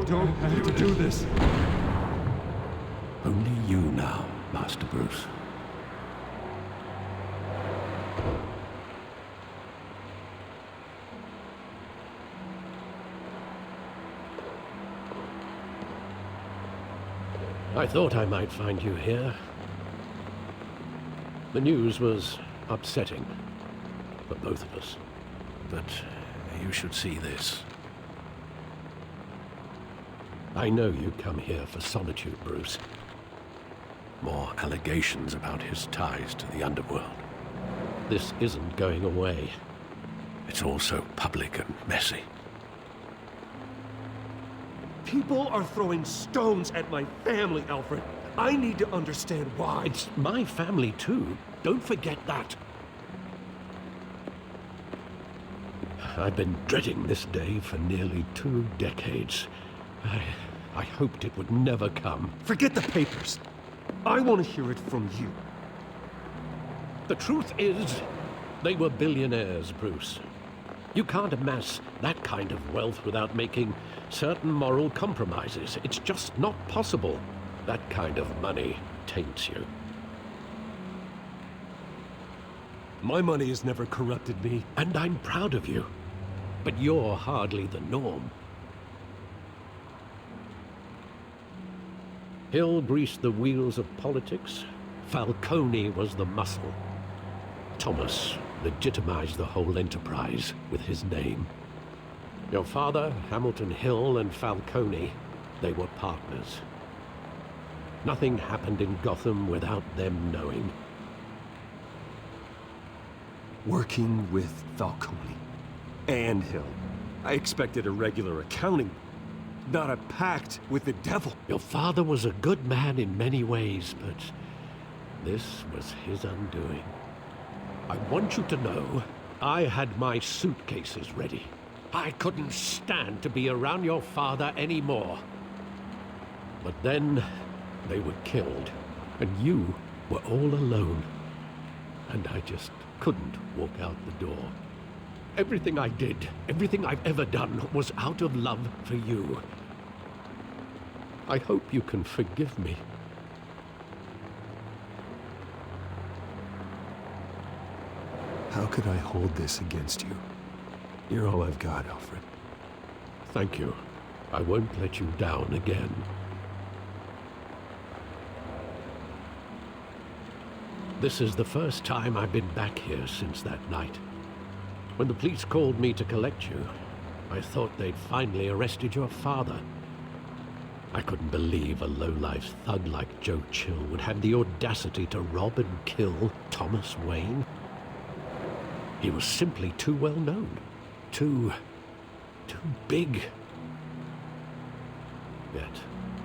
don't need to do this. Only you now, Master Bruce. I thought I might find you here. The news was upsetting for both of us. But you should see this. I know you come here for solitude, Bruce. More allegations about his ties to the underworld. This isn't going away. It's all so public and messy. People are throwing stones at my family, Alfred. I need to understand why. It's my family too. Don't forget that. I've been dreading this day for nearly 2 decades. I hoped it would never come. Forget the papers. I want to hear it from you. The truth is, they were billionaires, Bruce. You can't amass that kind of wealth without making certain moral compromises. It's just not possible. That kind of money taints you. My money has never corrupted me. And I'm proud of you. But you're hardly the norm. Hill greased the wheels of politics. Falcone was the muscle. Thomas legitimized the whole enterprise with his name. Your father, Hamilton Hill, and Falcone, they were partners. Nothing happened in Gotham without them knowing. Working with Falcone and Hill. I expected a regular accounting, not a pact with the devil. Your father was a good man in many ways, but this was his undoing. I want you to know, I had my suitcases ready. I couldn't stand to be around your father anymore. But then, they were killed, and you were all alone. And I just couldn't walk out the door. Everything I did, everything I've ever done, was out of love for you. I hope you can forgive me. How could I hold this against you? You're all I've got, Alfred. Thank you. I won't let you down again. This is the first time I've been back here since that night. When the police called me to collect you, I thought they'd finally arrested your father. I couldn't believe a low-life thug like Joe Chill would have the audacity to rob and kill Thomas Wayne. He was simply too well known. Too big. Yet,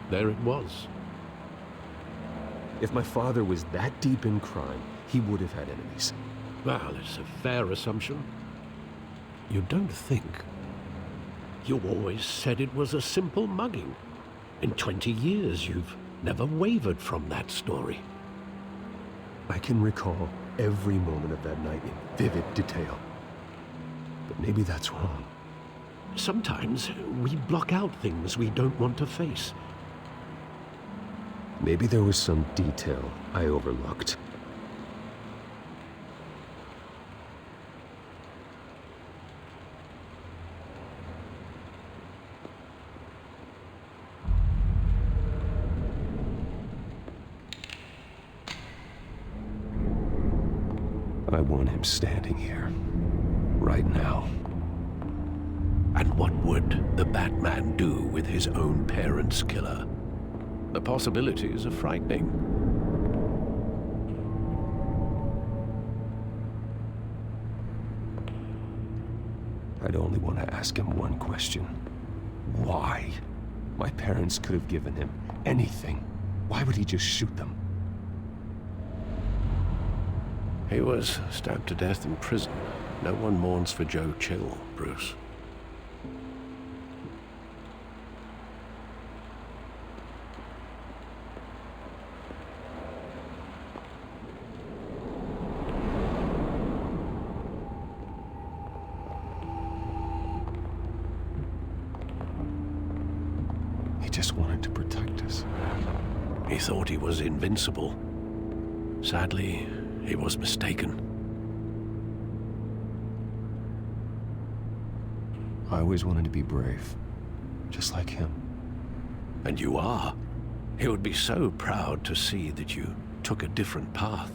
there it was. If my father was that deep in crime, he would have had enemies. Well, it's a fair assumption. You don't think. You always said it was a simple mugging. In 20 years, you've never wavered from that story. I can recall every moment of that night in vivid detail. But maybe that's wrong. Sometimes we block out things we don't want to face. Maybe there was some detail I overlooked. I want him standing here, right now. And what would the Batman do with his own parents' killer? The possibilities are frightening. I'd only want to ask him one question. Why? My parents could have given him anything. Why would he just shoot them? He was stabbed to death in prison. No one mourns for Joe Chill, Bruce. just wanted to protect us. He thought he was invincible. Sadly, he was mistaken. I always wanted to be brave, just like him. And you are. He would be so proud to see that you took a different path.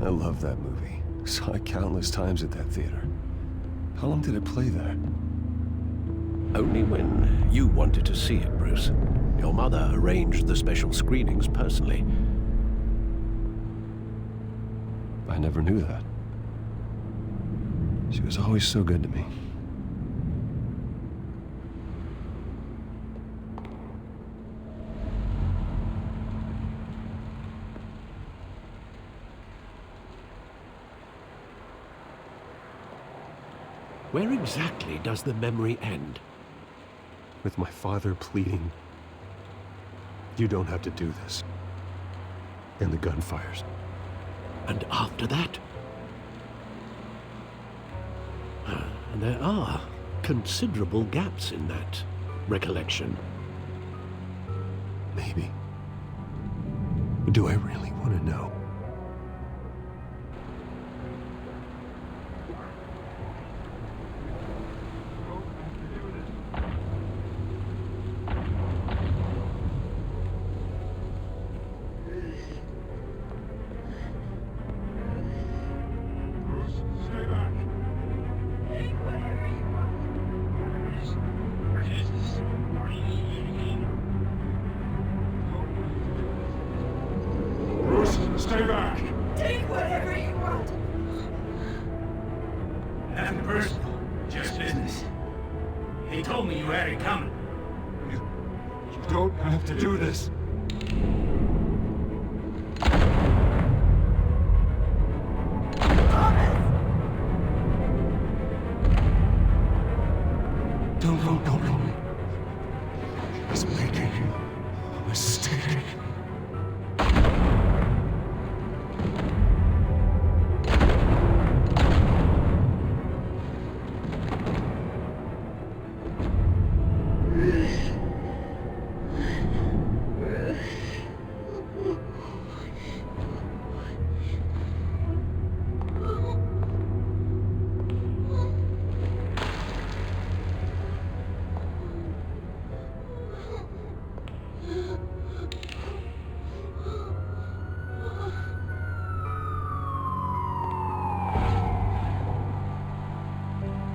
I love that movie. Saw it countless times at that theater. How long did it play there? Only when you wanted to see it, Bruce. Your mother arranged the special screenings personally. I never knew that. She was always so good to me. Where exactly does the memory end? With my father pleading, "You don't have to do this." And the gun fires. And after that? There are considerable gaps in that recollection. Maybe. Do I really want to know? Stay back! Take whatever you want. Nothing personal, just business. He told me you had it coming. You don't have to do this. Don't vote on me. He's making a mistake.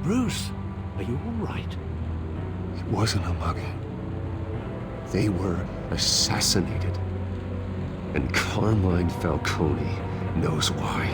Bruce, are you all right? It wasn't a mugging. They were assassinated. And Carmine Falcone knows why.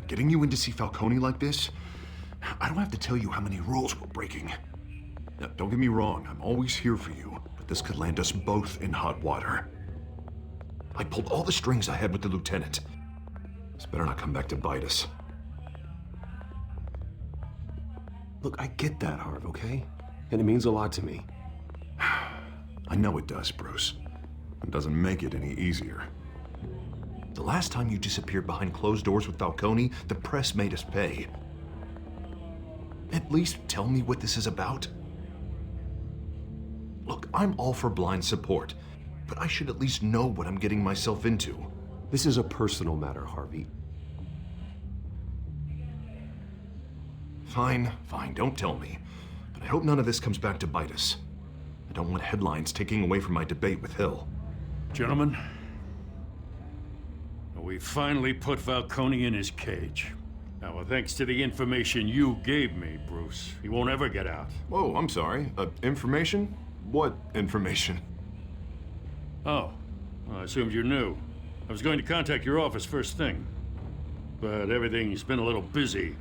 Getting you in to see Falcone like this? I don't have to tell you how many rules we're breaking. Now, don't get me wrong, I'm always here for you, but this could land us both in hot water. I pulled all the strings I had with the lieutenant. This better not come back to bite us. Look, I get that, Harv, okay? And it means a lot to me. I know it does, Bruce. It doesn't make it any easier. The last time you disappeared behind closed doors with Falcone, the press made us pay. At least tell me what this is about. Look, I'm all for blind support, but I should at least know what I'm getting myself into. This is a personal matter, Harvey. Fine, don't tell me. But I hope none of this comes back to bite us. I don't want headlines taking away from my debate with Hill. Gentlemen, we finally put Falcone in his cage. Now, thanks to the information you gave me, Bruce, he won't ever get out. Whoa, I'm sorry. Information? What information? Oh, well, I assumed you knew. I was going to contact your office first thing, but everything's been a little busy.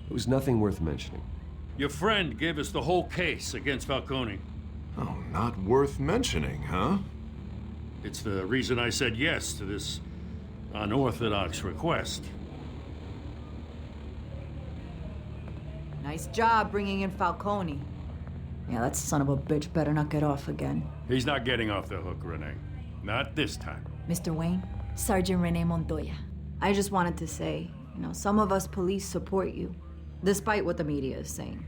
It was nothing worth mentioning. Your friend gave us the whole case against Falcone. Oh, not worth mentioning, huh? It's the reason I said yes to this unorthodox request. Nice job bringing in Falcone. Yeah, that son of a bitch better not get off again. He's not getting off the hook, Renee. Not this time. Mr. Wayne, Sergeant Renee Montoya. I just wanted to say, some of us police support you, despite what the media is saying.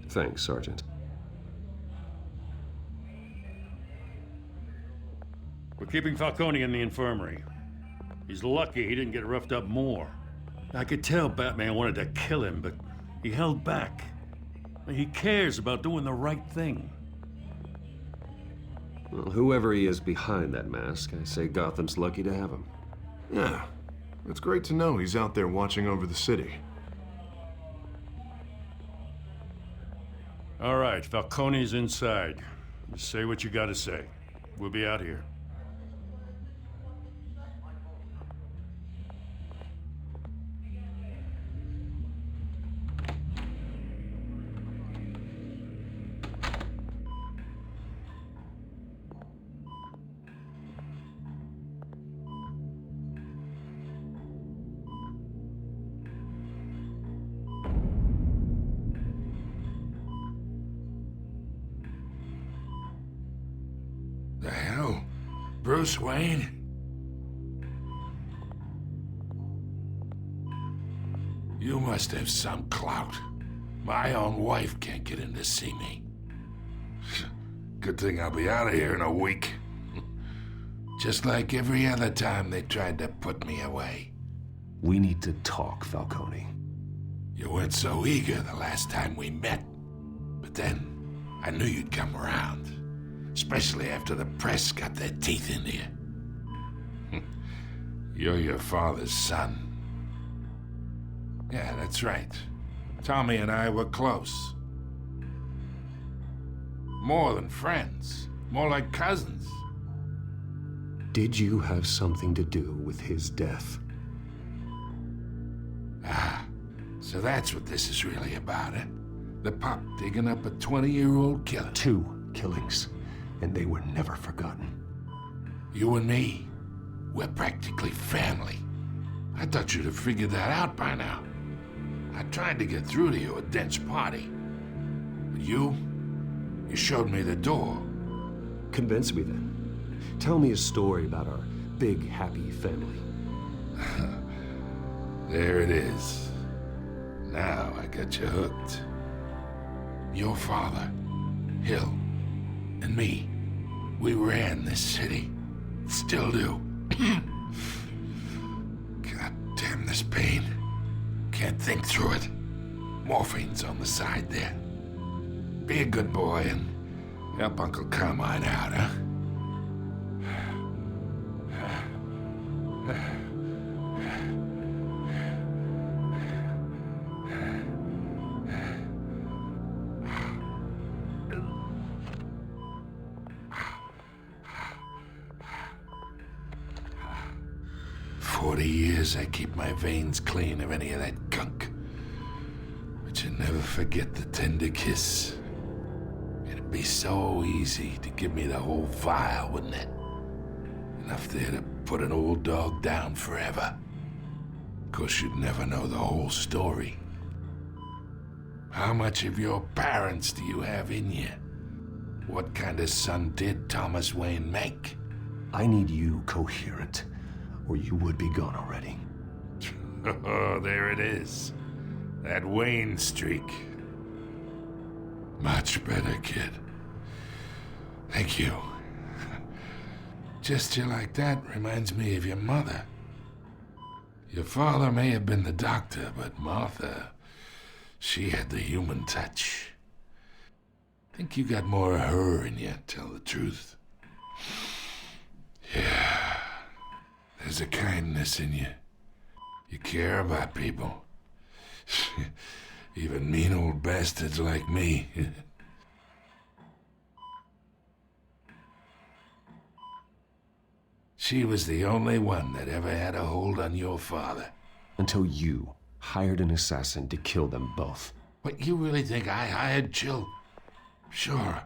Thanks, Sergeant. We're keeping Falcone in the infirmary. He's lucky he didn't get roughed up more. I could tell Batman wanted to kill him, but he held back. He cares about doing the right thing. Well, whoever he is behind that mask, I say Gotham's lucky to have him. Yeah, it's great to know he's out there watching over the city. All right, Falcone's inside. Just say what you gotta say. We'll be out here. The hell? Bruce Wayne? You must have some clout. My own wife can't get in to see me. Good thing I'll be out of here in a week. Just like every other time they tried to put me away. We need to talk, Falcone. You weren't so eager the last time we met. But then, I knew you'd come around. Especially after the press got their teeth into you. You're your father's son. Yeah, that's right. Tommy and I were close. More than friends. More like cousins. Did you have something to do with his death? Ah, so that's what this is really about, eh? The pup digging up a 20-year-old killer. 2 killings. And they were never forgotten. You and me, we're practically family. I thought you'd have figured that out by now. I tried to get through to you at Dent's party. But you showed me the door. Convince me then. Tell me a story about our big, happy family. There it is. Now I got you hooked. Your father, Hill, and me. We ran this city. Still do. God damn this pain. Can't think through it. Morphine's on the side there. Be a good boy and help Uncle Carmine out, huh? 40 years I keep my veins clean of any of that gunk. But you never forget the tender kiss. It'd be so easy to give me the whole vial, wouldn't it? Enough there to put an old dog down forever. Of course, you'd never know the whole story. How much of your parents do you have in you? What kind of son did Thomas Wayne make? I need you coherent, or you would be gone already. Oh, there it is. That Wayne streak. Much better, kid. Thank you. Gesture like that reminds me of your mother. Your father may have been the doctor, but Martha, she had the human touch. Think you got more of her in you, tell the truth. Yeah. There's There's a kindness in you. You care about people. Even mean old bastards like me. She was the only one that ever had a hold on your father. Until you hired an assassin to kill them both. What, you really think I hired Chill? Sure.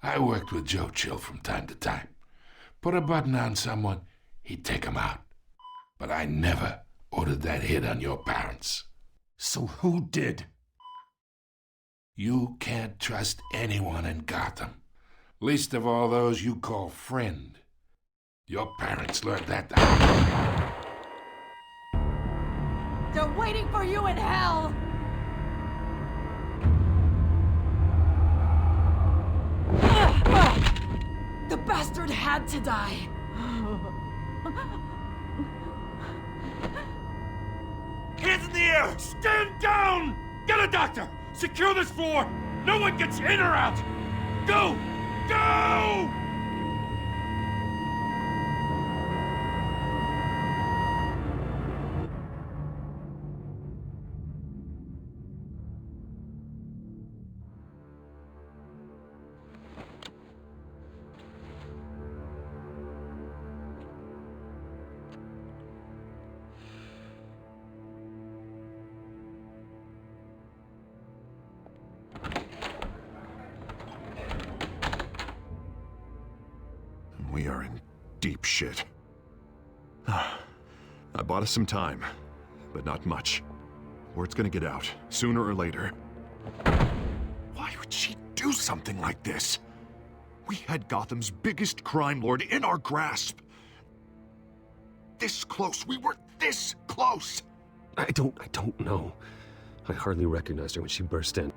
I worked with Joe Chill from time to time. Put a button on someone, he'd take him out. But I never ordered that hit on your parents. So who did? You can't trust anyone in Gotham. Least of all those you call friend. Your parents learned that. They're waiting for you in hell! The bastard had to die. Hands in the air! Stand down! Get a doctor! Secure this floor! No one gets in or out! Go! Go! We are in deep shit. I bought us some time, but not much. Word's gonna get out, sooner or later. Why would she do something like this? We had Gotham's biggest crime lord in our grasp. This close, we were this close! I don't know. I hardly recognized her when she burst in.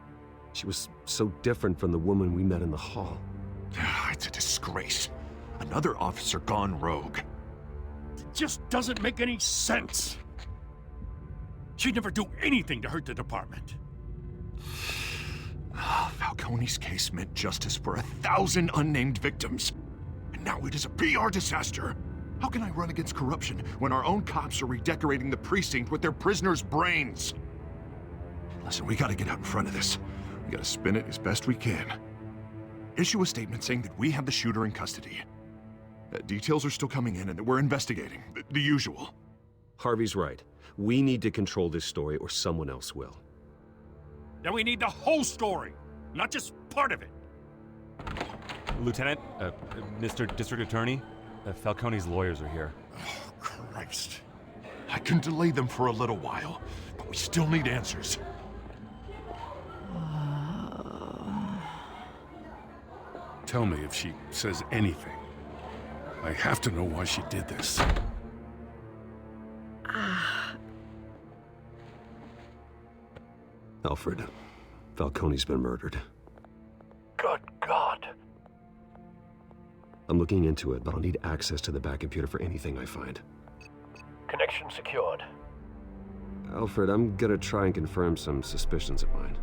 She was so different from the woman we met in the hall. It's a disgrace. Another officer gone rogue. It just doesn't make any sense. She'd never do anything to hurt the department. Falcone's case meant justice for 1,000 unnamed victims. And now it is a PR disaster. How can I run against corruption when our own cops are redecorating the precinct with their prisoners' brains? Listen, we gotta get out in front of this. We gotta spin it as best we can. Issue a statement saying that we have the shooter in custody. Details are still coming in and that we're investigating. The usual. Harvey's right. We need to control this story or someone else will. Then we need the whole story, not just part of it. Lieutenant, Mr. District Attorney, Falcone's lawyers are here. Oh, Christ. I can delay them for a little while, but we still need answers. Tell me if she says anything. I have to know why she did this. Alfred, Falcone's been murdered. Good God. I'm looking into it, but I'll need access to the back computer for anything I find. Connection secured. Alfred, I'm gonna try and confirm some suspicions of mine.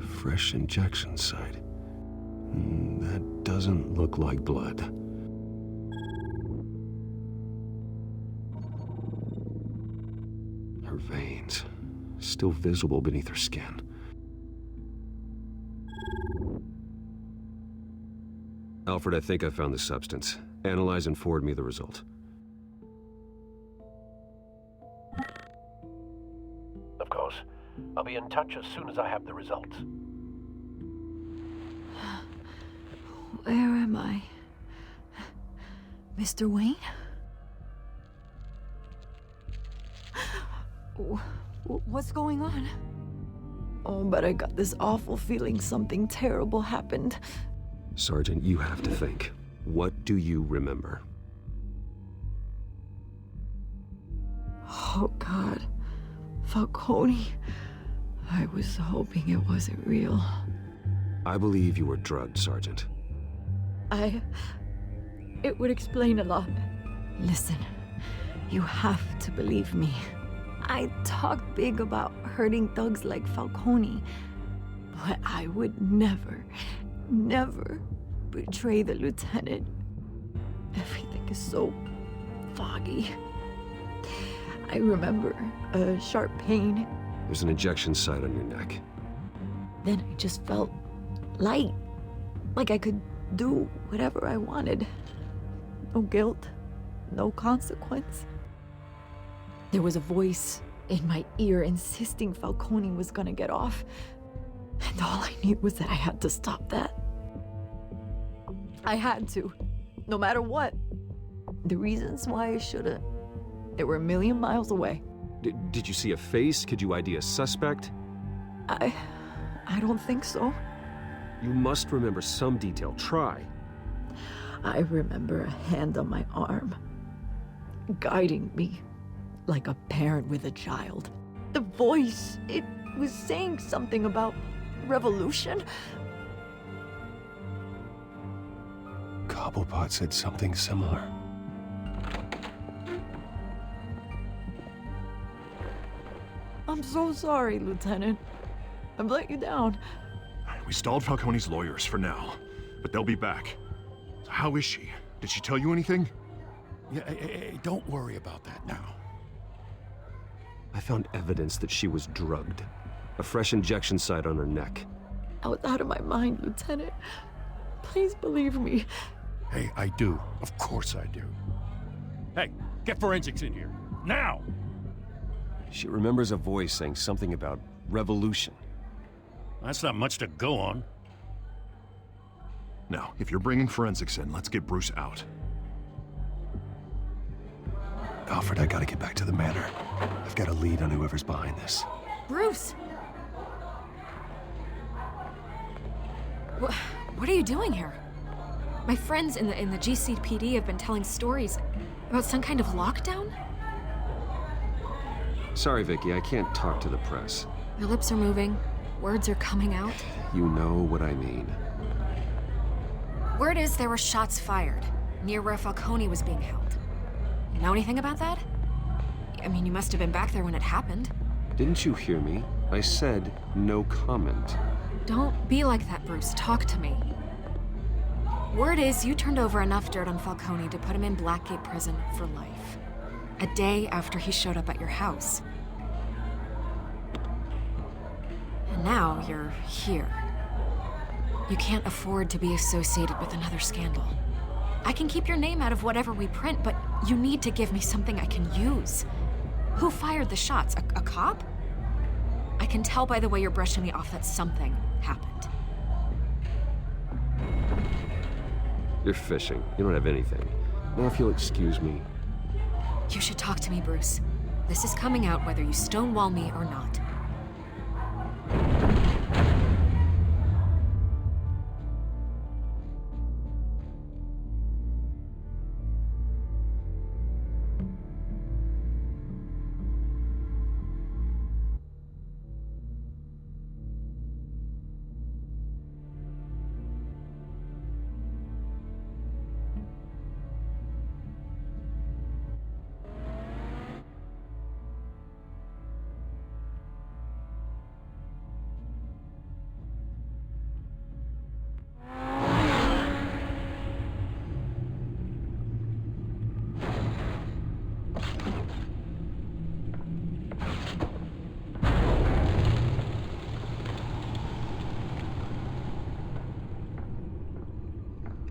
Fresh injection site. That doesn't look like blood. Her veins, still visible beneath her skin. Alfred, I think I found the substance. Analyze and forward me the result. Of course. I'll be in touch as soon as I have the results. Where am I? Mr. Wayne? What's going on? Oh, but I got this awful feeling something terrible happened. Sergeant, you have to think. What do you remember? Oh, God. Falcone. I was hoping it wasn't real. I believe you were drugged, Sergeant. It would explain a lot. Listen, you have to believe me. I talk big about hurting thugs like Falcone, but I would never, never betray the lieutenant. Everything is so foggy. I remember a sharp pain. There's an injection site on your neck. Then I just felt light, like I could do whatever I wanted. No guilt, no consequence. There was a voice in my ear insisting Falcone was gonna get off. And all I knew was that I had to stop that. I had to, no matter what. The reasons why I shouldn't, they were a million miles away. Did you see a face? Could you ID a suspect? I don't think so. You must remember some detail. Try. I remember a hand on my arm, guiding me like a parent with a child. The voice, it was saying something about revolution. Cobblepot said something similar. I'm so sorry, Lieutenant. I've let you down. We stalled Falcone's lawyers for now, but they'll be back. So how is she? Did she tell you anything? Yeah, hey, don't worry about that now. I found evidence that she was drugged. A fresh injection site on her neck. I was out of my mind, Lieutenant. Please believe me. Hey, I do. Of course I do. Hey, get forensics in here. Now! She remembers a voice saying something about revolution. That's not much to go on. Now, if you're bringing forensics in, let's get Bruce out. Alfred, I gotta get back to the manor. I've got a lead on whoever's behind this. Bruce! What are you doing here? My friends in the GCPD have been telling stories about some kind of lockdown? Sorry, Vicky, I can't talk to the press. Your lips are moving. Words are coming out. You know what I mean. Word is there were shots fired near where Falcone was being held. You know anything about that? I mean, you must have been back there when it happened. Didn't you hear me? I said no comment. Don't be like that, Bruce. Talk to me. Word is you turned over enough dirt on Falcone to put him in Blackgate Prison for life. A day after he showed up at your house. And now you're here. You can't afford to be associated with another scandal. I can keep your name out of whatever we print, but you need to give me something I can use. Who fired the shots? A cop? I can tell by the way you're brushing me off that something happened. You're fishing. You don't have anything. Now, if you'll excuse me. You should talk to me, Bruce. This is coming out whether you stonewall me or not.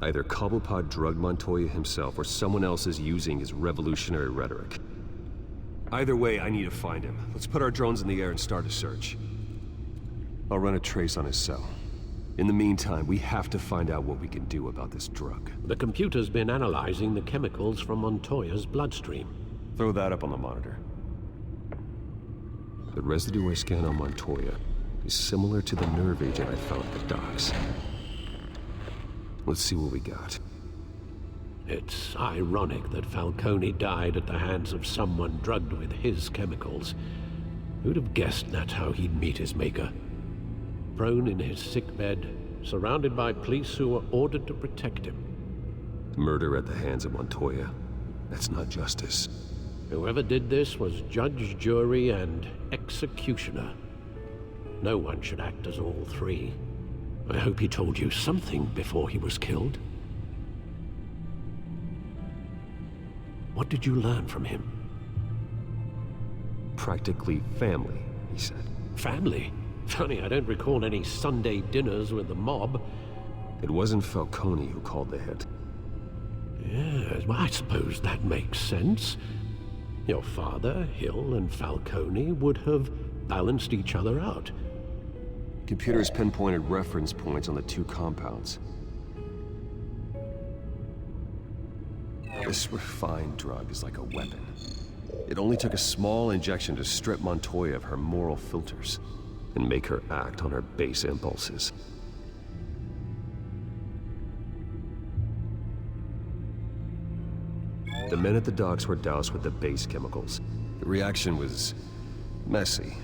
Either Cobblepot drugged Montoya himself or someone else is using his revolutionary rhetoric. Either way, I need to find him. Let's put our drones in the air and start a search. I'll run a trace on his cell. In the meantime, we have to find out what we can do about this drug. The computer's been analyzing the chemicals from Montoya's bloodstream. Throw that up on the monitor. The residue I scan on Montoya is similar to the nerve agent I found at the docks. Let's see what we got. It's ironic that Falcone died at the hands of someone drugged with his chemicals. Who'd have guessed that's how he'd meet his maker? Prone in his sickbed, surrounded by police who were ordered to protect him. Murder at the hands of Montoya. That's not justice. Whoever did this was judge, jury, and executioner. No one should act as all three. I hope he told you something before he was killed. What did you learn from him? Practically family, he said. Family? Funny, I don't recall any Sunday dinners with the mob. It wasn't Falcone who called the hit. Yes, well, I suppose that makes sense. Your father, Hill, and Falcone would have balanced each other out. Computers pinpointed reference points on the two compounds. This refined drug is like a weapon. It only took a small injection to strip Montoya of her moral filters and make her act on her base impulses. The men at the docks were doused with the base chemicals. The reaction was messy.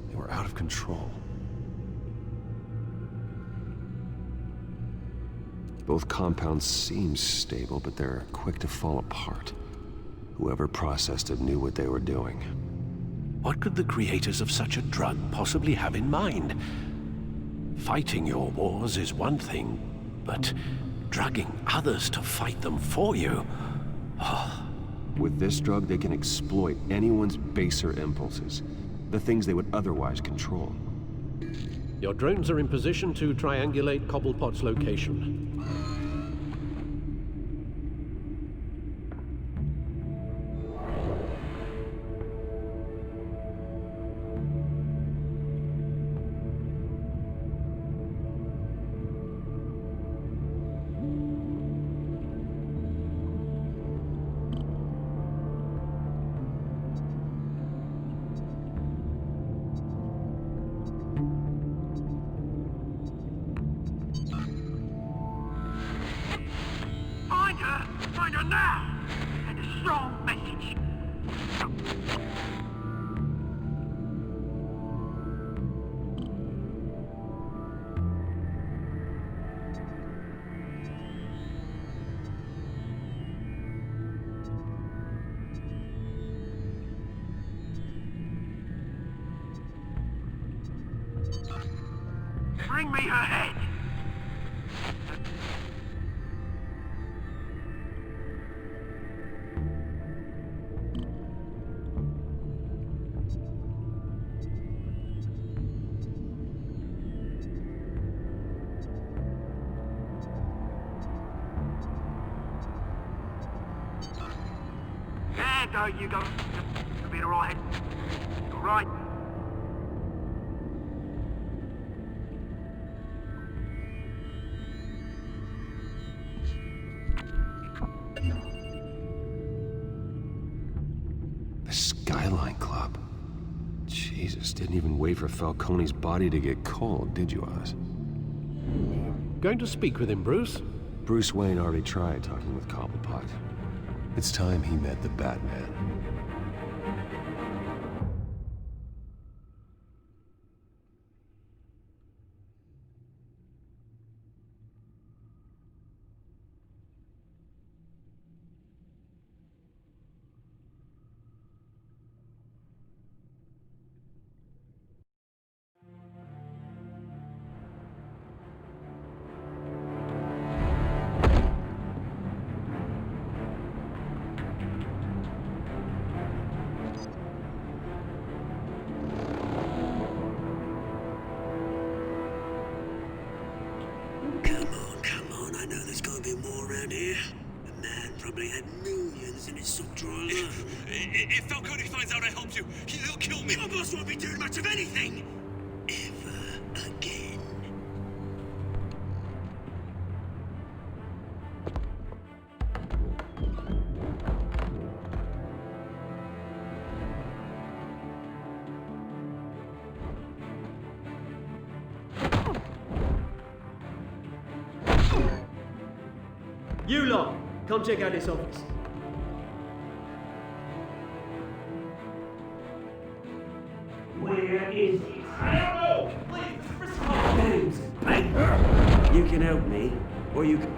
They were out of control. Both compounds seem stable, but they're quick to fall apart. Whoever processed it knew what they were doing. What could the creators of such a drug possibly have in mind? Fighting your wars is one thing, but drugging others to fight them for you? With this drug, they can exploit anyone's baser impulses, the things they would otherwise control. Your drones are in position to triangulate Cobblepot's location. Find her now! And a strong message. Bring me her head! There you go. You'll be alright. Alright. The Skyline Club. Jesus, didn't even wait for Falcone's body to get cold, did you, Oz? Going to speak with him, Bruce? Bruce Wayne already tried talking with Cobblepot. It's time he met the Batman. Probably had millions in his sock drawer alone. If Falcone finds out I helped you, he'll kill me. Your boss won't be doing much of anything. Ever again. You lot, come check out this office. Where is it? I don't know! Please, James, you can help me, or you can...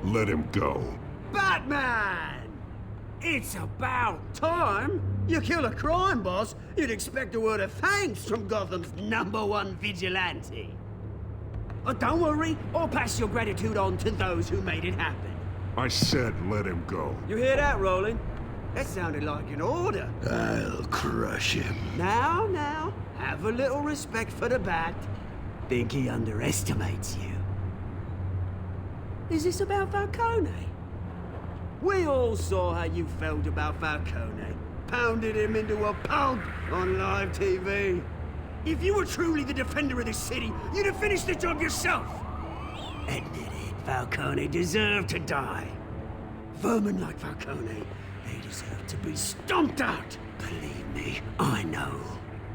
Let him go. Batman! It's about time. You kill a crime boss, you'd expect a word of thanks from Gotham's #1 vigilante. Oh, don't worry, I'll pass your gratitude on to those who made it happen. I said let him go. You hear that, Roland? That sounded like an order. I'll crush him. Now, have a little respect for the Bat. Think he underestimates you. Is this about Falcone? We all saw how you felt about Falcone. Pounded him into a pulp on live TV. If you were truly the defender of this city, you'd have finished the job yourself. Admit it, Falcone deserved to die. Vermin like Falcone, they deserve to be stomped out. Believe me, I know.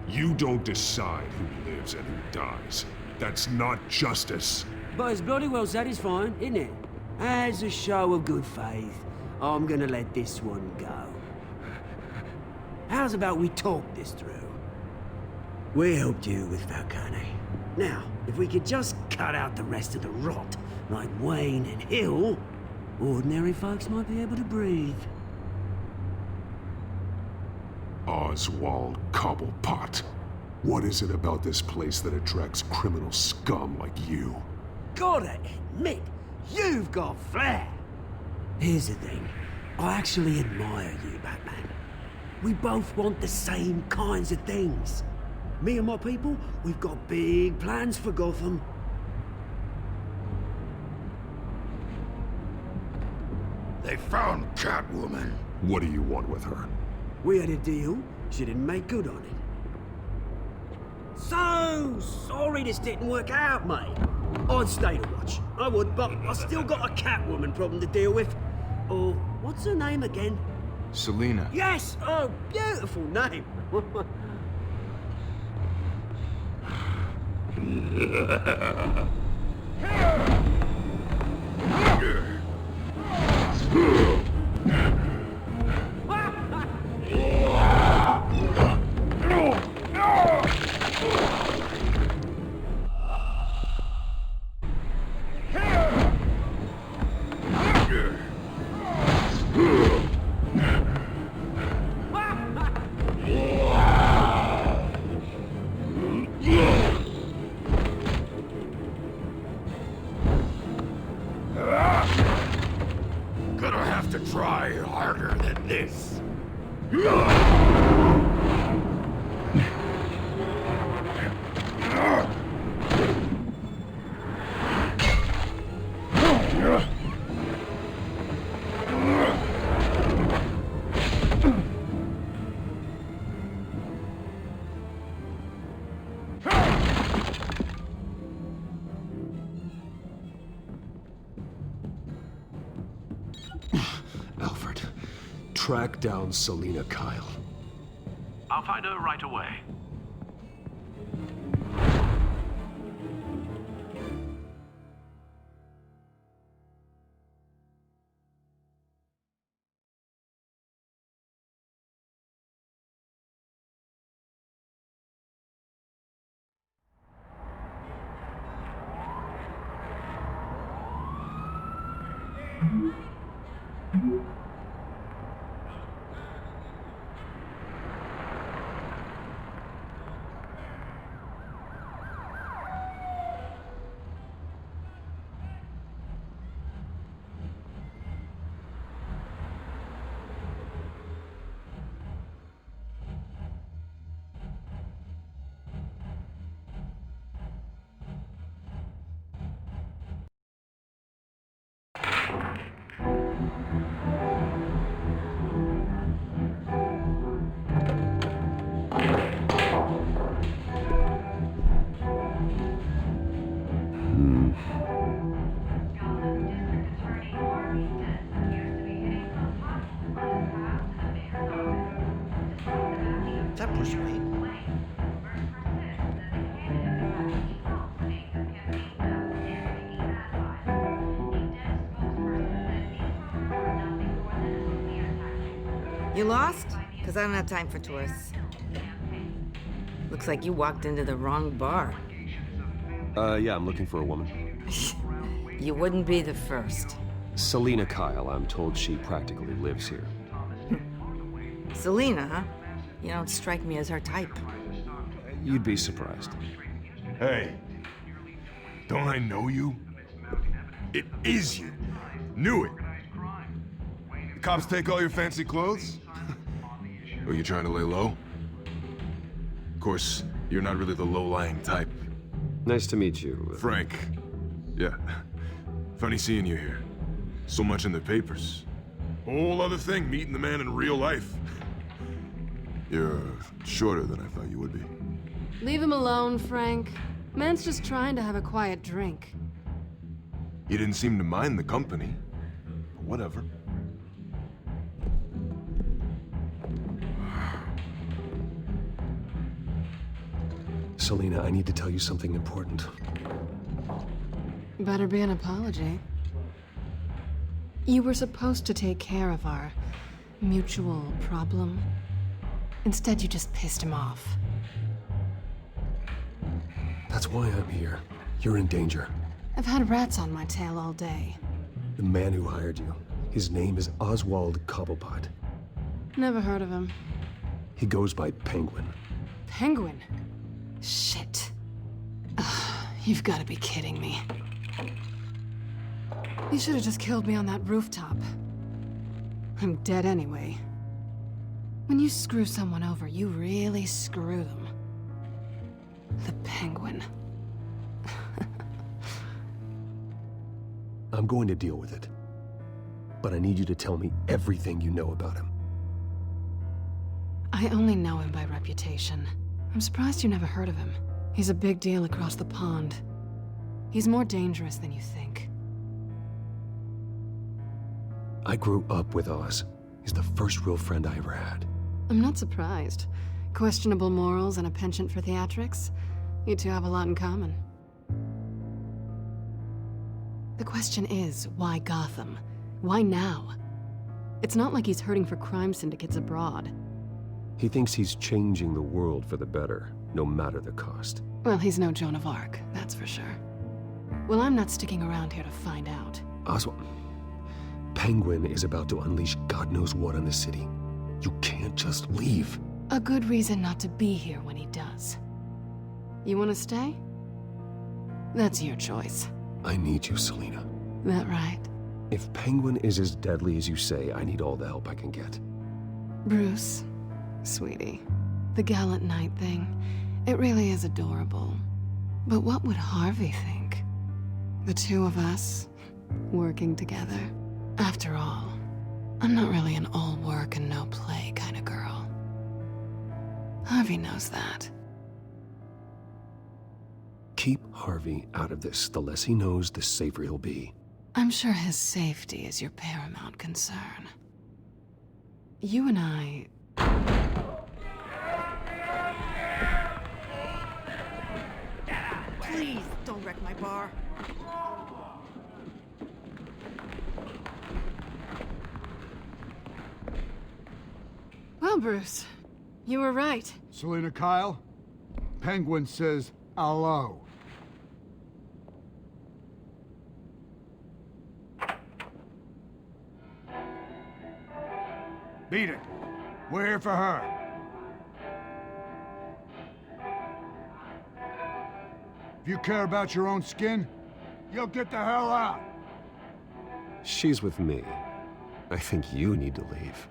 You don't decide who lives and who dies. That's not justice. But it's bloody well satisfying, isn't it? As a show of good faith, I'm gonna let this one go. How's about we talk this through? We helped you with Falcone. Now, if we could just cut out the rest of the rot, like Wayne and Hill, ordinary folks might be able to breathe. Oswald Cobblepot. What is it about this place that attracts criminal scum like you? Gotta admit, you've got flair. Here's the thing. I actually admire you, Batman. We both want the same kinds of things. Me and my people, we've got big plans for Gotham. They found Catwoman. What do you want with her? We had a deal. She didn't make good on it. So sorry this didn't work out, mate. I'd stay to watch. I would, but I still got a Catwoman problem to deal with. Oh, what's her name again? Selina. Yes! Oh, beautiful name. Gonna have to try harder than this. Alfred, track down Selina Kyle. I'll find her right away. That was right. You lost? Because I don't have time for tourists. Looks like you walked into the wrong bar. Yeah, I'm looking for a woman. You wouldn't be the first. Selina Kyle, I'm told she practically lives here. Selina, huh? You don't strike me as her type. You'd be surprised. Hey, don't I know you? It is you. Knew it. The cops take all your fancy clothes? Or you trying to lay low? Of course, you're not really the low-lying type. Nice to meet you. Frank. Yeah. Funny seeing you here. So much in the papers. Whole other thing, meeting the man in real life. You're shorter than I thought you would be. Leave him alone, Frank. Man's just trying to have a quiet drink. You didn't seem to mind the company. But whatever. Selina, I need to tell you something important. Better be an apology. You were supposed to take care of our mutual problem. Instead, you just pissed him off. That's why I'm here. You're in danger. I've had rats on my tail all day. The man who hired you, his name is Oswald Cobblepot. Never heard of him. He goes by Penguin. Penguin? Shit. Ugh, you've got to be kidding me. You should have just killed me on that rooftop. I'm dead anyway. When you screw someone over, you really screw them. The Penguin. I'm going to deal with it. But I need you to tell me everything you know about him. I only know him by reputation. I'm surprised you never heard of him. He's a big deal across the pond. He's more dangerous than you think. I grew up with Oz. He's the first real friend I ever had. I'm not surprised. Questionable morals and a penchant for theatrics. You two have a lot in common. The question is, why Gotham? Why now? It's not like he's hurting for crime syndicates abroad. He thinks he's changing the world for the better, no matter the cost. Well, he's no Joan of Arc, that's for sure. Well, I'm not sticking around here to find out. Oswald, Penguin is about to unleash God knows what on the city. You can't just leave. A good reason not to be here when he does. You want to stay? That's your choice. I need you, Selina. That right? If Penguin is as deadly as you say, I need all the help I can get. Bruce, sweetie, the gallant knight thing, it really is adorable. But what would Harvey think? The two of us, working together. After all, I'm not really an all work and no play kind of girl. Harvey knows that. Keep Harvey out of this. The less he knows, the safer he'll be. I'm sure his safety is your paramount concern. You and I... Please, don't wreck my bar. Well, Bruce, you were right. Selina Kyle, Penguin says hello. Beat it. We're here for her. If you care about your own skin, you'll get the hell out. She's with me. I think you need to leave.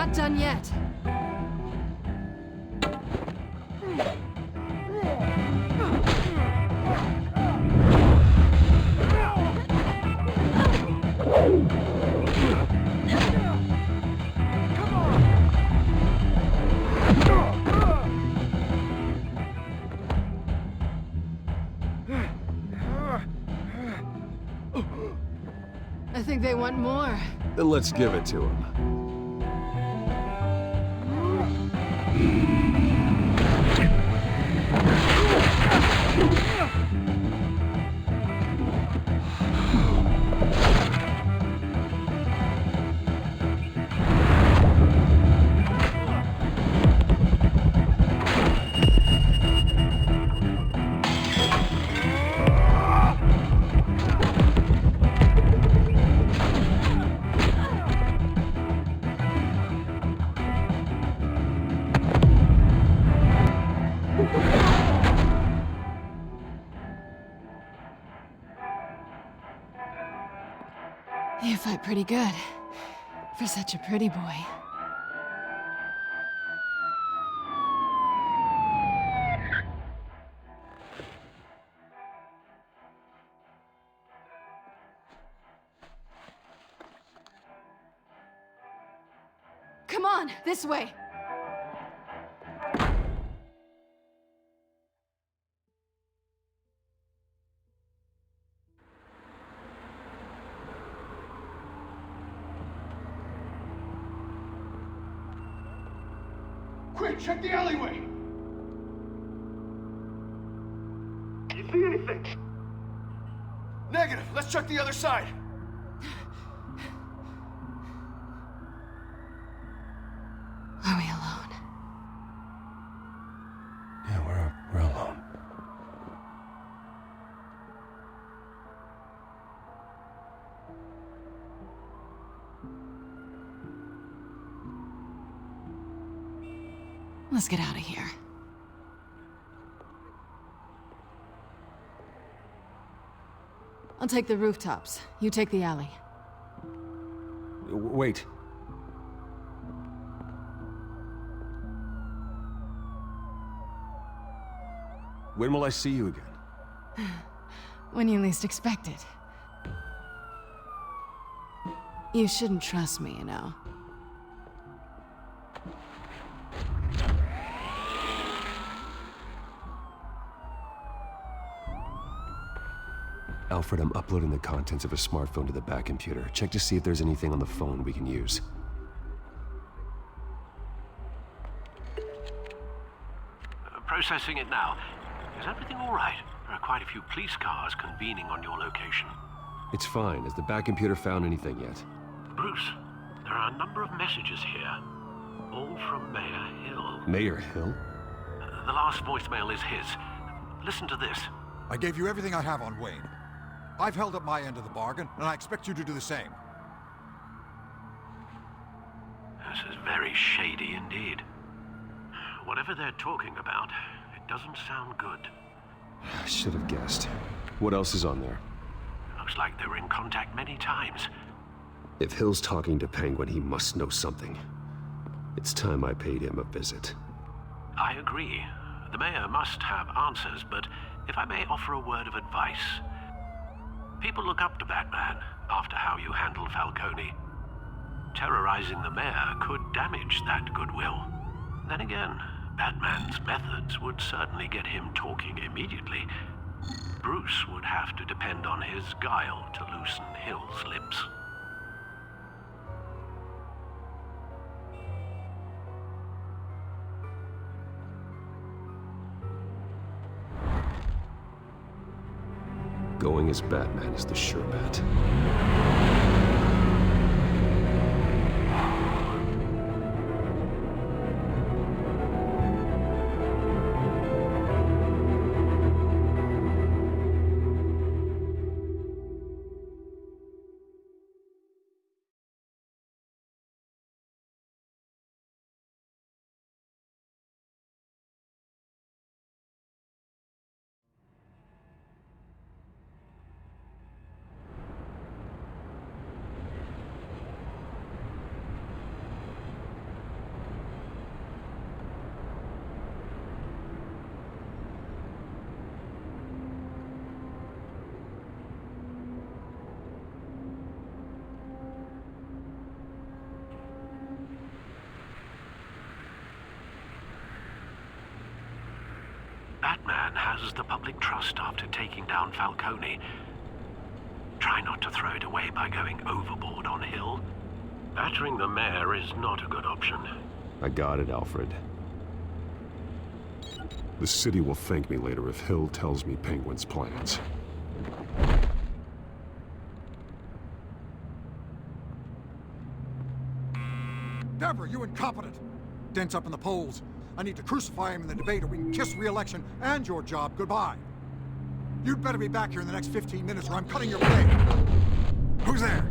not done yet. I think they want more. Then let's give it to him. You fight pretty good. For such a pretty boy. Come on, this way! Quick, check the alleyway! You see anything? Negative. Let's check the other side. Are we alone? Yeah, we're alone. Let's get out of here. I'll take the rooftops. You take the alley. Wait. When will I see you again? When you least expect it. You shouldn't trust me, you know. Alfred, I'm uploading the contents of a smartphone to the back computer. Check to see if there's anything on the phone we can use. Processing it now. Is everything all right? There are quite a few police cars convening on your location. It's fine. Has the back computer found anything yet? Bruce, there are a number of messages here. All from Mayor Hill. Mayor Hill? The last voicemail is his. Listen to this. I gave you everything I have on Wayne. I've held up my end of the bargain, and I expect you to do the same. This is very shady indeed. Whatever they're talking about, it doesn't sound good. I should have guessed. What else is on there? Looks like they were in contact many times. If Hill's talking to Penguin, he must know something. It's time I paid him a visit. I agree. The mayor must have answers, but if I may offer a word of advice. People look up to Batman after how you handled Falcone. Terrorizing the mayor could damage that goodwill. Then again, Batman's methods would certainly get him talking immediately. Bruce would have to depend on his guile to loosen Hill's lips. Going as Batman is the sure bet. Batman has the public trust after taking down Falcone. Try not to throw it away by going overboard on Hill. Battering the mayor is not a good option. I got it, Alfred. The city will thank me later if Hill tells me Penguin's plans. Deborah, you incompetent! Dent's up in the polls. I need to crucify him in the debate or we can kiss re-election and your job goodbye. You'd better be back here in the next 15 minutes or I'm cutting your pay. Who's there?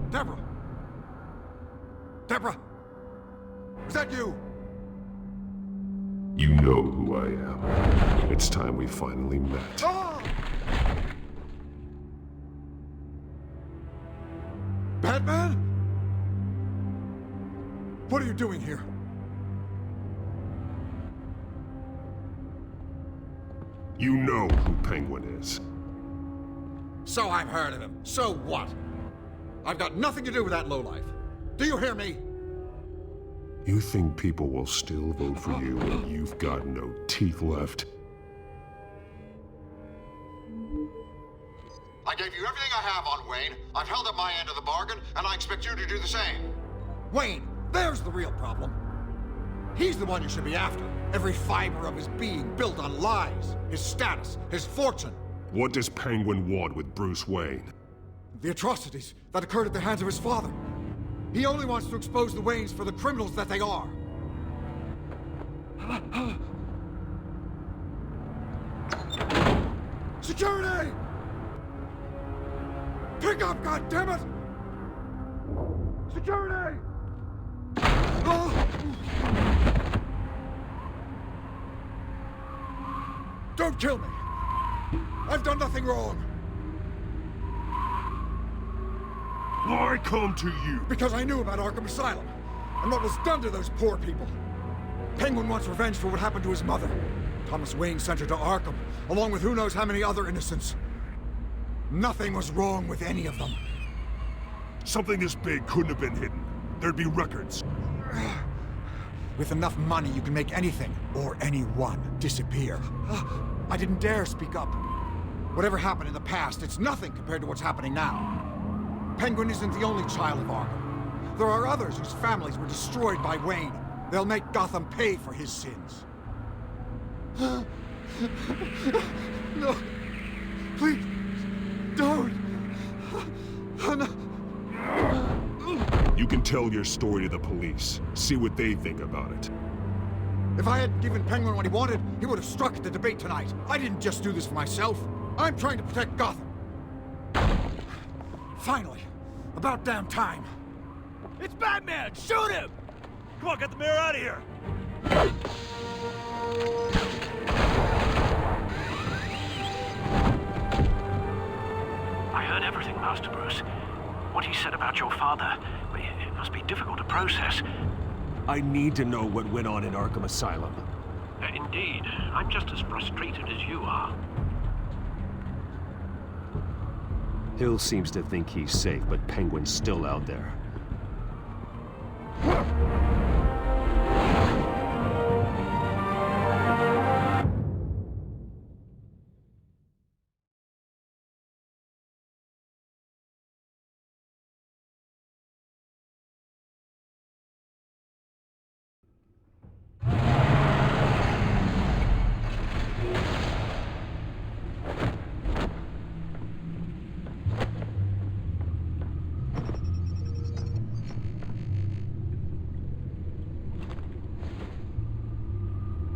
Deborah? Deborah? Is that you? You know who I am. It's time we finally met. Ah! Batman? What are you doing here? You know who Penguin is. So I've heard of him. So what? I've got nothing to do with that lowlife. Do you hear me? You think people will still vote for you when you've got no teeth left? I gave you everything I have on Wayne. I've held up my end of the bargain, and I expect you to do the same. Wayne, there's the real problem. He's the one you should be after. Every fiber of his being built on lies, his status, his fortune. What does Penguin want with Bruce Wayne? The atrocities that occurred at the hands of his father. He only wants to expose the Waynes for the criminals that they are. Security! Pick up, goddammit! Security! Oh! Don't kill me! I've done nothing wrong! Why come to you? Because I knew about Arkham Asylum, and what was done to those poor people. Penguin wants revenge for what happened to his mother. Thomas Wayne sent her to Arkham, along with who knows how many other innocents. Nothing was wrong with any of them. Something this big couldn't have been hidden. There'd be records. With enough money, you can make anything, or anyone, disappear. I didn't dare speak up. Whatever happened in the past, it's nothing compared to what's happening now. Penguin isn't the only child of Arkham. There are others whose families were destroyed by Wayne. They'll make Gotham pay for his sins. No. Please. Don't. No. You can tell your story to the police. See what they think about it. If I hadn't given Penguin what he wanted, he would have struck at the debate tonight. I didn't just do this for myself. I'm trying to protect Gotham. Finally. About damn time. It's Batman! Shoot him! Come on, get the mayor out of here! I heard everything, Master Bruce. What he said about your father, it must be difficult to process. I need to know what went on in Arkham Asylum. Indeed. I'm just as frustrated as you are. Hill seems to think he's safe, but Penguin's still out there.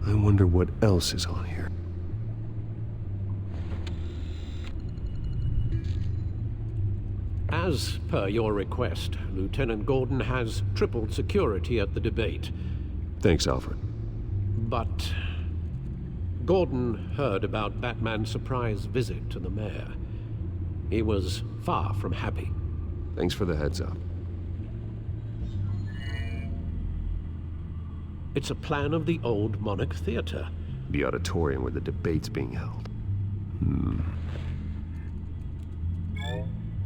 I wonder what else is on here. As per your request, Lieutenant Gordon has tripled security at the debate. Thanks, Alfred. But Gordon heard about Batman's surprise visit to the mayor. He was far from happy. Thanks for the heads up. It's a plan of the old Monarch Theater. The auditorium where the debate's being held.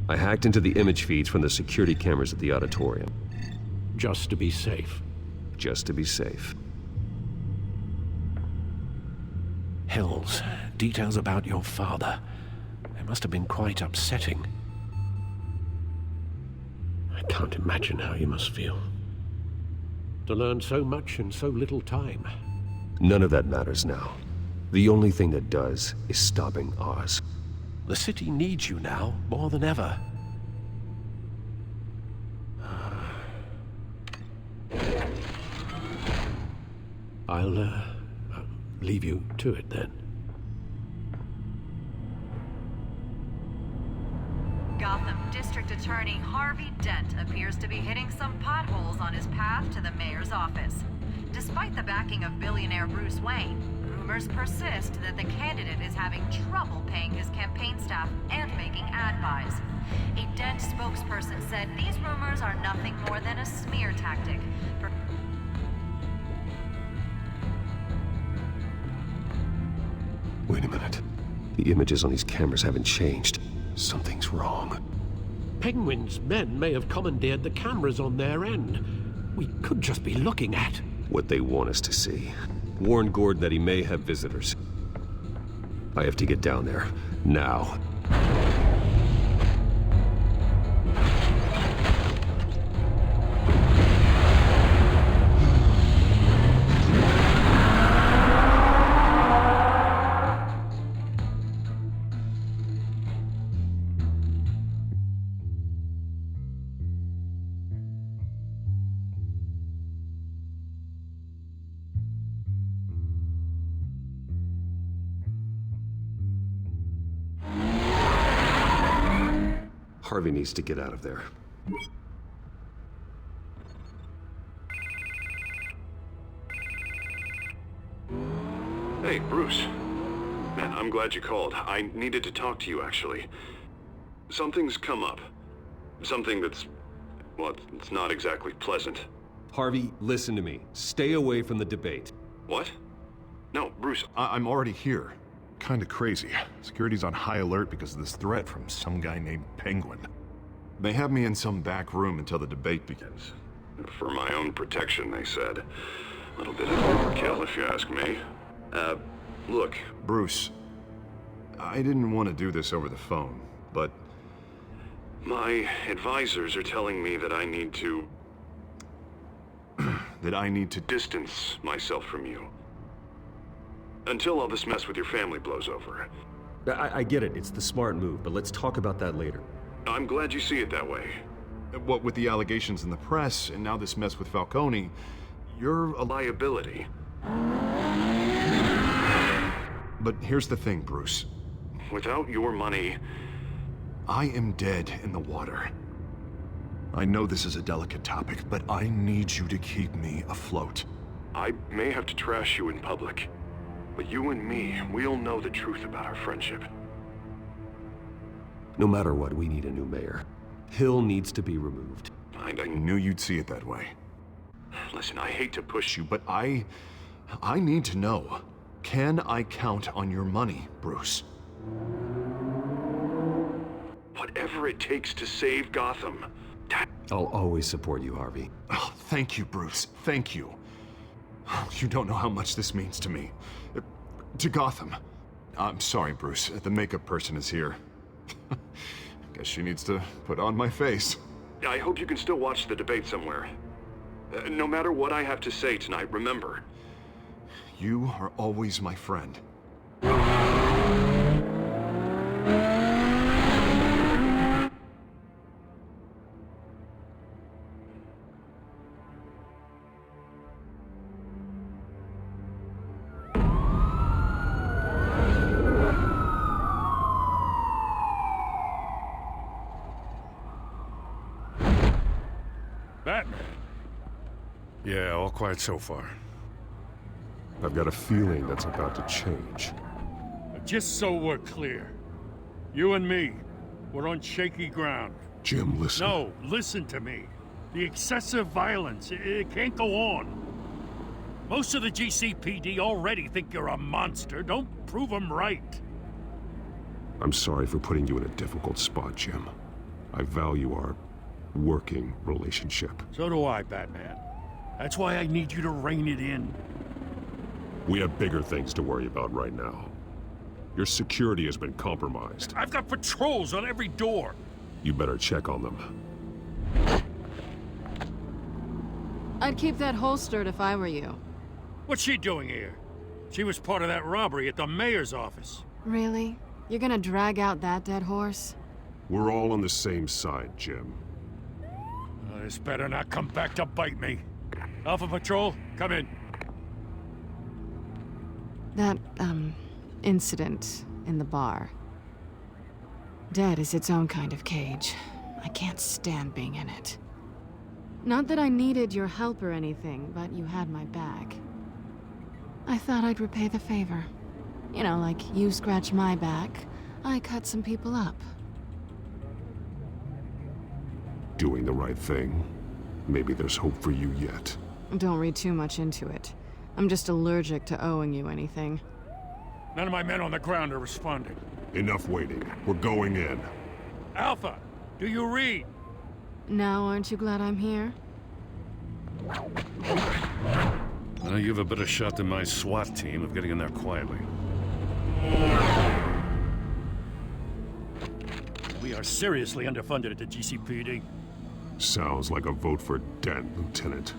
I hacked into the image feeds from the security cameras at the auditorium. Just to be safe. Just to be safe. Hills, details about your father. They must have been quite upsetting. I can't imagine how you must feel. To learn so much in so little time. None of that matters now. The only thing that does is stopping Oz. The city needs you now, more than ever. I'll leave you to it then. Gotham District Attorney Harvey Dent appears to be hitting some potholes on his path to the mayor's office. Despite the backing of billionaire Bruce Wayne, rumors persist that the candidate is having trouble paying his campaign staff and making ad buys. A Dent spokesperson said these rumors are nothing more than a smear tactic. Wait a minute. The images on these cameras haven't changed. Something's wrong. Penguin's men may have commandeered the cameras on their end. We could just be looking at what they want us to see. Warn Gordon that he may have visitors. I have to get down there. Now. Harvey needs to get out of there. Hey, Bruce. Man, I'm glad you called. I needed to talk to you, actually. Something's come up. Something that's, well, it's not exactly pleasant. Harvey, listen to me. Stay away from the debate. What? No, Bruce, I'm already here. Kinda crazy. Security's on high alert because of this threat from some guy named Penguin. They have me in some back room until the debate begins. For my own protection, they said. A little bit of overkill, if you ask me. Look, Bruce, I didn't want to do this over the phone, but my advisors are telling me that I need to distance myself from you. Until all this mess with your family blows over. I get it. It's the smart move, but let's talk about that later. I'm glad you see it that way. What with the allegations in the press, and now this mess with Falcone, you're a liability. But here's the thing, Bruce. Without your money, I am dead in the water. I know this is a delicate topic, but I need you to keep me afloat. I may have to trash you in public. But you and me, we'll know the truth about our friendship. No matter what, we need a new mayor. Hill needs to be removed. I knew you'd see it that way. Listen, I hate to push you, but I need to know. Can I count on your money, Bruce? Whatever it takes to save Gotham. I'll always support you, Harvey. Oh, thank you, Bruce. Thank you. You don't know how much this means to me. To Gotham. I'm sorry, Bruce. The makeup person is here. Guess she needs to put on my face. I hope you can still watch the debate somewhere. No matter what I have to say tonight, remember, you are always my friend. Batman. Yeah, all quiet so far. I've got a feeling that's about to change. Just so we're clear, you and me, we're on shaky ground. Jim, listen. No, listen to me. The excessive violence, it can't go on. Most of the GCPD already think you're a monster. Don't prove them right. I'm sorry for putting you in a difficult spot, Jim. I value our working relationship. So do I, Batman. That's why I need you to rein it in. We have bigger things to worry about right now. Your security has been compromised. I've got patrols on every door. You better check on them. I'd keep that holstered if I were you. What's she doing here? She was part of that robbery at the mayor's office. Really? You're gonna drag out that dead horse? We're all on the same side, Jim. This better not come back to bite me. Alpha Patrol, come in. That, incident in the bar. Dead is its own kind of cage. I can't stand being in it. Not that I needed your help or anything, but you had my back. I thought I'd repay the favor. You know, like you scratch my back, I cut some people up. Doing the right thing. Maybe there's hope for you yet. Don't read too much into it. I'm just allergic to owing you anything. None of my men on the ground are responding. Enough waiting. We're going in. Alpha, do you read? Now aren't you glad I'm here? Well, you have a better shot than my SWAT team of getting in there quietly. We are seriously underfunded at the GCPD. Sounds like a vote for Dent, Lieutenant.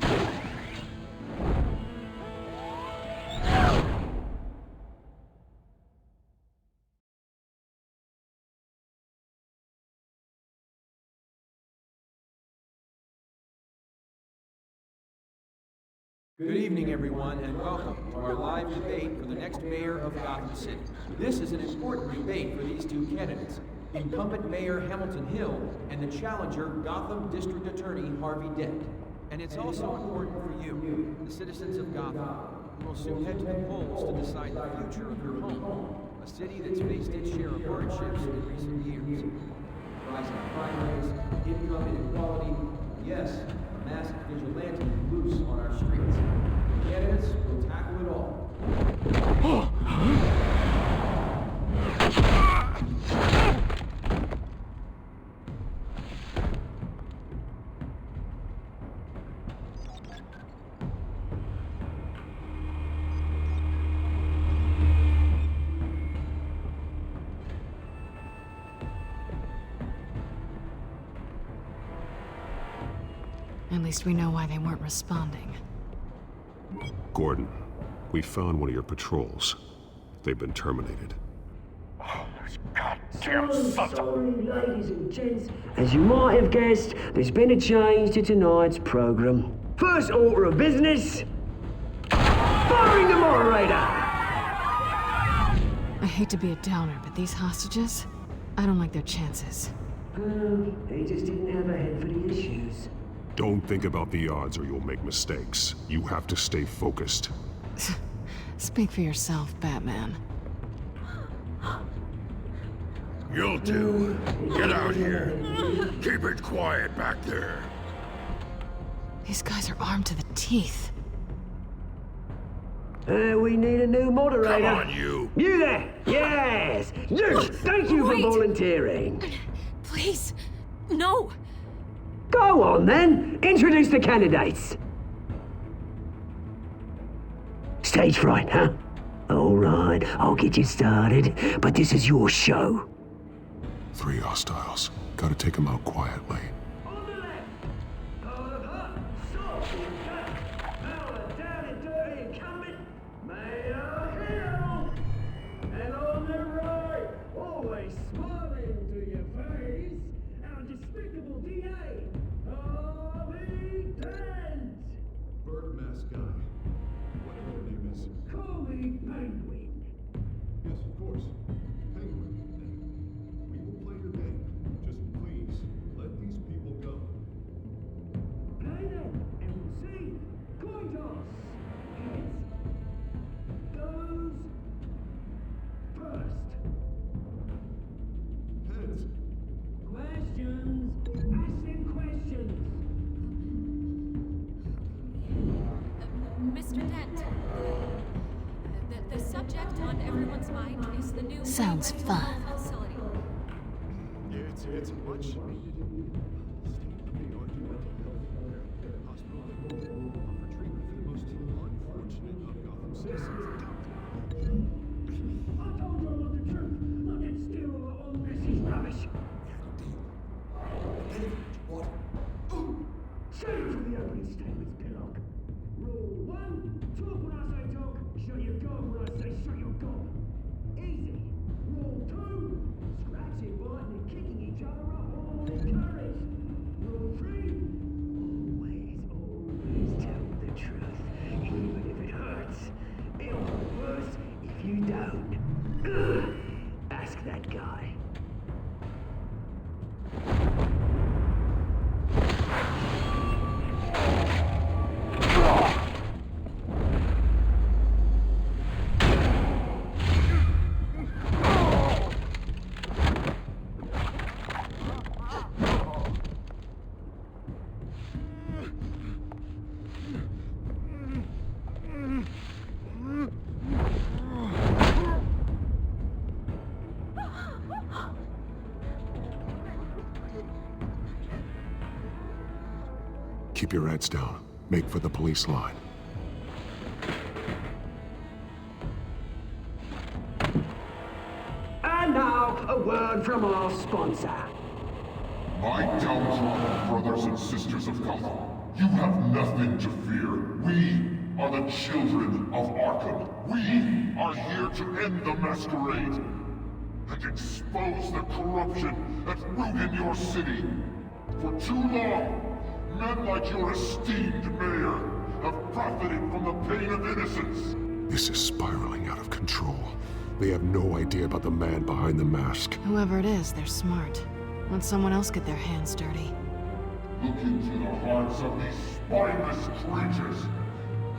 Good evening, everyone, and welcome to our live debate for the next mayor of Gotham City. This is an important debate for these two candidates, incumbent Mayor Hamilton Hill and the challenger Gotham District Attorney Harvey Dent. And it's also important for you, the citizens of Gotham, who will soon head to the polls to decide the future of your home, a city that's faced its share of hardships in recent years. Rising crime rates, income inequality, yes, a masked vigilante loose on our streets. The candidates will tackle it all. At least we know why they weren't responding. Gordon, we found one of your patrols. They've been terminated. Sorry, ladies and gents. As you might have guessed, there's been a change to tonight's program. First order of business, firing the moderator! I hate to be a downer, but these hostages, I don't like their chances. They just didn't have a head for the issues. Don't think about the odds or you'll make mistakes. You have to stay focused. Speak for yourself, Batman. You'll do. Get out here. Keep it quiet back there. These guys are armed to the teeth. We need a new moderator. Come on, you. You there! Yes! You! Thank you for volunteering. Please, no. Go on then. Introduce the candidates. Stage fright, huh? All right, I'll get you started, but this is your show. 3 hostiles. Gotta take them out quietly. Yes, of course. Penguin. We will play your game. Just please, let these people go. Play them, and we'll see. Coin toss. Heads. Goes first. Heads. Questions. Ask them questions. Mr. Dent, the subject on everyone's mind is the new Sounds fun. facility. Yeah, it's a much needed state-of-the-art mental health hospital that will offer treatment for the most unfortunate of Gotham citizens. always stay with Pillock. Rule 1, talk when I say talk, shut your gob when I say shut your gob. Easy. Rule 2, scratching, biting and kicking each other up all encouraged. Rule 3, always tell the truth, even if it hurts. It'll be worse if you don't. Ask that guy. Keep your heads down. Make for the police line. And now, a word from our sponsor. My downtrodden brothers and sisters of Gotham, you have nothing to fear. We are the children of Arkham. We are here to end the masquerade and expose the corruption that's rooted your city. For too long, men like your esteemed mayor have profited from the pain of innocence. This is spiraling out of control. They have no idea about the man behind the mask. Whoever it is, they're smart. Let someone else get their hands dirty. Look into the hearts of these spineless creatures,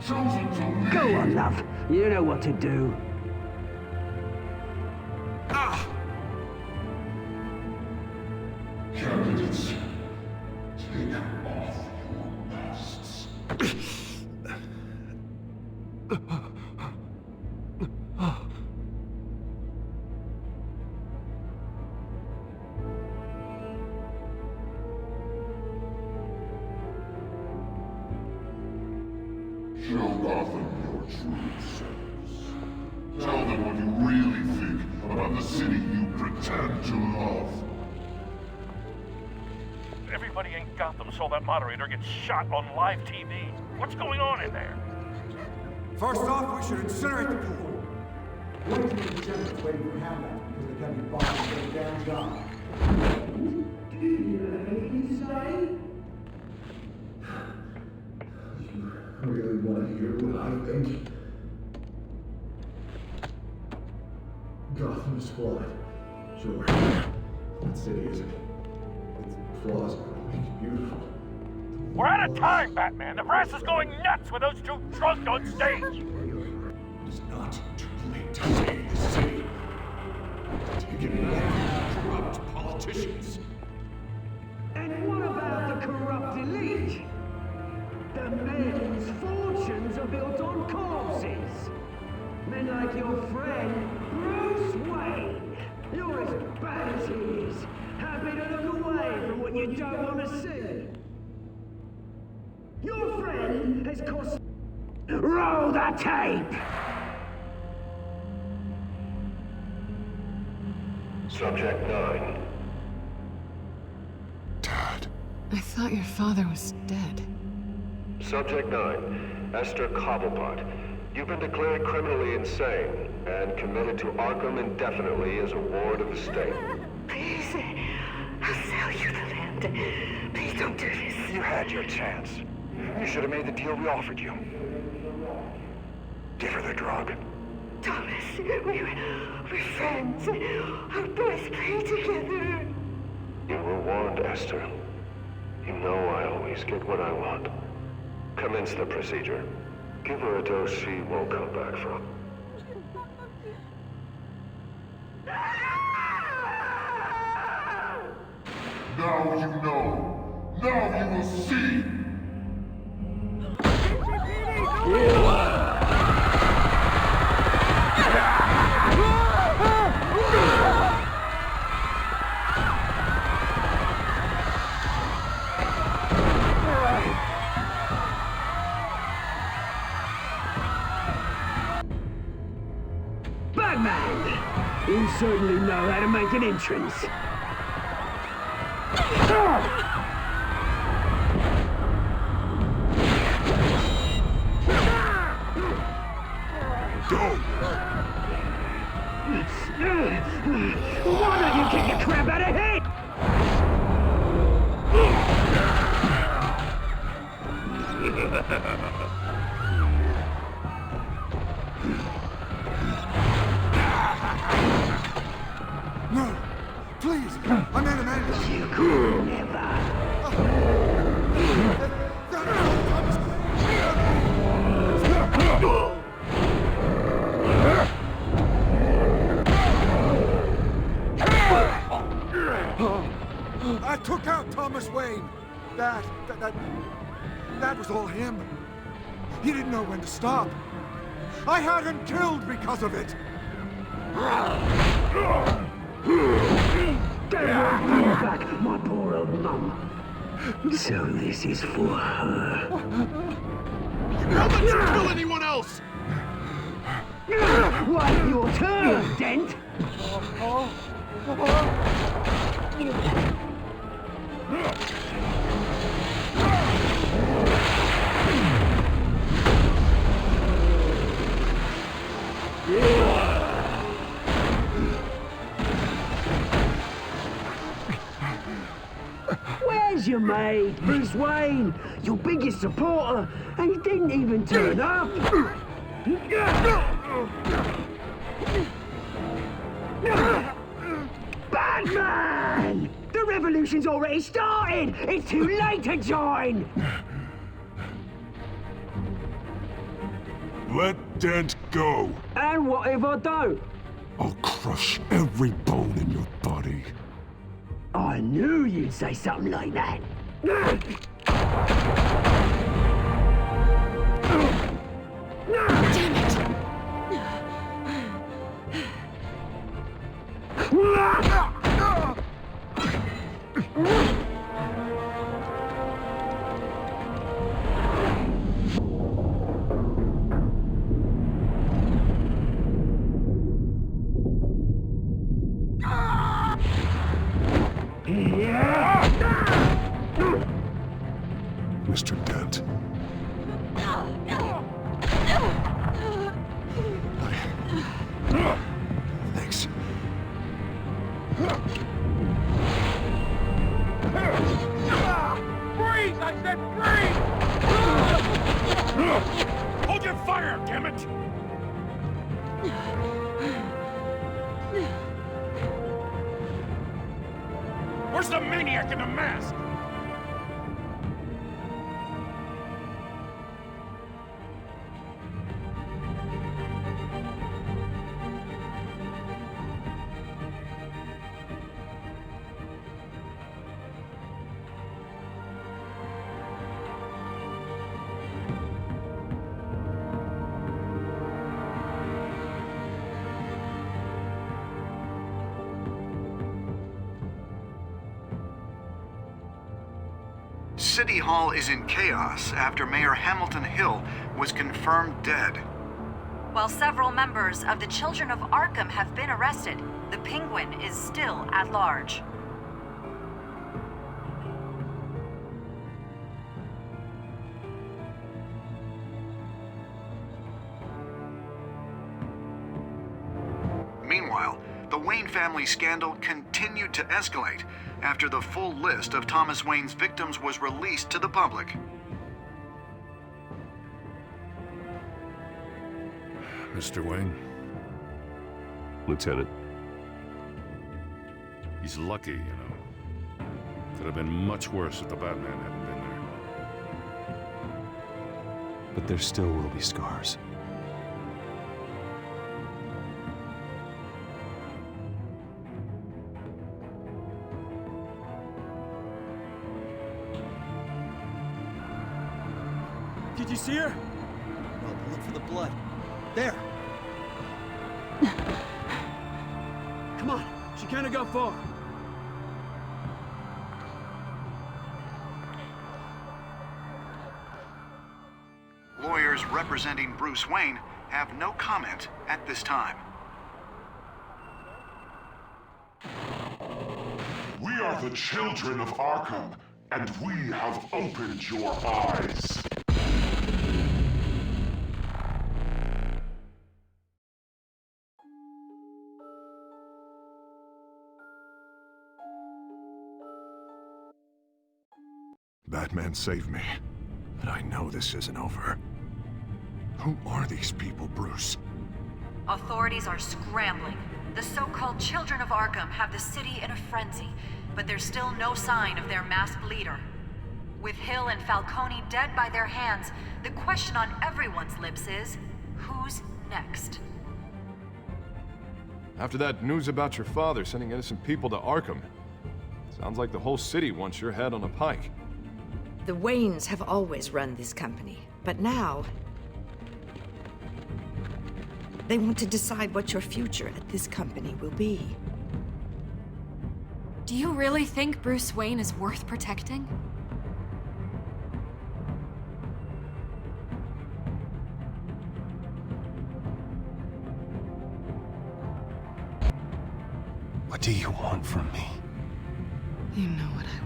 chosen to lead. Go on, love. You know what to do. Candidates, take off your masks. Show Gotham your true selves. Tell them what you really think about the city you pretend to love. Everybody in Gotham saw that moderator get shot on live TV. What's going on in there? First off, we should incinerate the pool. Wait till the general's waiting for Hamlet, because they can't be bothered with their damn job. Do you hear anything you say? You really want to hear what I think? Gotham is flawed. Sure. What city is it? Its flaws make it beautiful. We're out of time, Batman! The press is going nuts with those two drunk on stage! It's not too late to save the city. Take it back, corrupt politicians. And what about the corrupt elite? The men whose fortunes are built on corpses. Men like your friend, Bruce Wayne. You're as bad as he is. Happy to look away from what you don't want to see. Your friend has cost... Roll the tape! Subject 9. I thought your father was dead. Subject 9, Esther Cobblepot. You've been declared criminally insane and committed to Arkham indefinitely as a ward of the state. Please, I'll sell you the land. Please don't do this. You had your chance. You should have made the deal we offered you. Give her the drug. Thomas, we're friends. Our boys play together. You were warned, Esther. You know I always get what I want. Commence the procedure. Give her a dose she won't come back from. Now you know. Now you will see. Batman! You certainly know how to make an entrance. No! Please! I made an end! You could never. I took out Thomas Wayne! That was all him. He didn't know when to stop. I had him killed because of it! They won't bring back my poor old mum. So this is for her. How about you kill anyone else? Wait your turn, Dent! Where's your mate, Bruce Wayne? Your biggest supporter, and he didn't even turn up. Batman! The revolution's already started! It's too late to join! Let Dent go. And what if I don't? I'll crush every bone in your body. I knew you'd say something like that. Damn it! Mr. Dent. Thanks. Breathe! I said breathe! Hold your fire, damn it! Where's the maniac in the mask? City Hall is in chaos after Mayor Hamilton Hill was confirmed dead. While several members of the Children of Arkham have been arrested, the Penguin is still at large. Meanwhile, the Wayne family scandal continued to escalate after the full list of Thomas Wayne's victims was released to the public. Mr. Wayne? Lieutenant. He's lucky, you know. Could have been much worse if the Batman hadn't been there. But there still will be scars. Did you see her? No, but look for the blood. There. Come on, she can't have gone far. Lawyers representing Bruce Wayne have no comment at this time. We are the children of Arkham, and we have opened your eyes. Batman saved me. But I know this isn't over. Who are these people, Bruce? Authorities are scrambling. The so-called Children of Arkham have the city in a frenzy, but there's still no sign of their masked leader. With Hill and Falcone dead by their hands, the question on everyone's lips is, who's next? After that news about your father sending innocent people to Arkham, sounds like the whole city wants your head on a pike. The Waynes have always run this company, but now they want to decide what your future at this company will be. Do you really think Bruce Wayne is worth protecting? What do you want from me? You know what I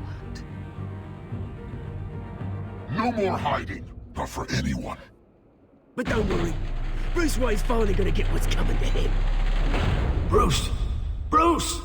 No want. more hiding, not for anyone. But don't worry. Bruce Wayne's finally gonna get what's coming to him. Bruce! Bruce!